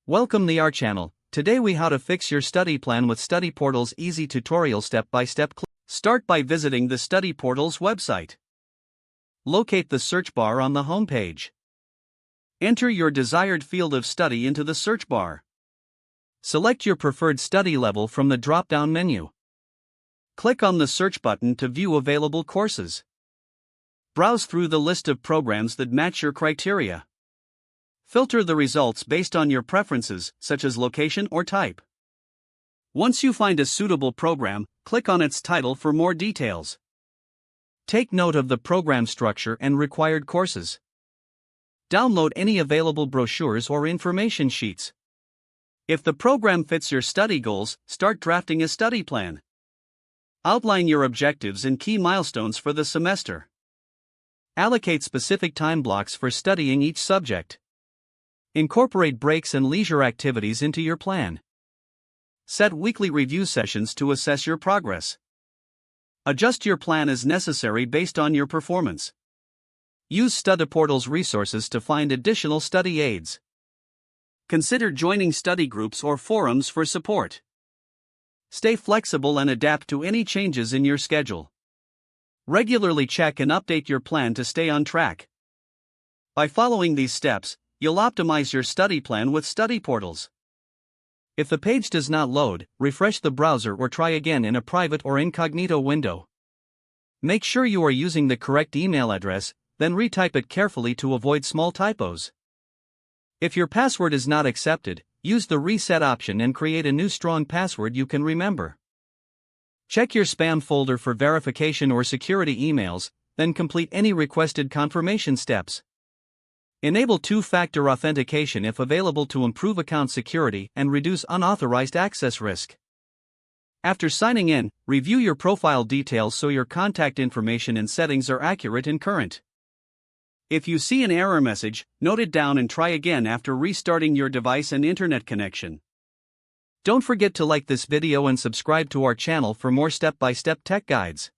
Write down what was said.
Welcome to our channel. Today we how to fix your study plan with Studyportals easy tutorial step-by-step. Start by visiting the Studyportals website. Locate the search bar on the home page. Enter your desired field of study into the search bar. Select your preferred study level from the drop-down menu. Click on the search button to view available courses. Browse through the list of programs that match your criteria. Filter the results based on your preferences, such as location or type. Once you find a suitable program, click on its title for more details. Take note of the program structure and required courses. Download any available brochures or information sheets. If the program fits your study goals, start drafting a study plan. Outline your objectives and key milestones for the semester. Allocate specific time blocks for studying each subject. Incorporate breaks and leisure activities into your plan. Set weekly review sessions to assess your progress. Adjust your plan as necessary based on your performance. Use Studyportals resources to find additional study aids. Consider joining study groups or forums for support. Stay flexible and adapt to any changes in your schedule. Regularly check and update your plan to stay on track. By following these steps, you'll optimize your study plan with Studyportals. If the page does not load, refresh the browser or try again in a private or incognito window. Make sure you are using the correct email address, then retype it carefully to avoid small typos. If your password is not accepted, use the reset option and create a new strong password you can remember. Check your spam folder for verification or security emails, then complete any requested confirmation steps. Enable two-factor authentication if available to improve account security and reduce unauthorized access risk. After signing in, review your profile details so your contact information and settings are accurate and current. If you see an error message, note it down and try again after restarting your device and internet connection. Don't forget to like this video and subscribe to our channel for more step-by-step tech guides.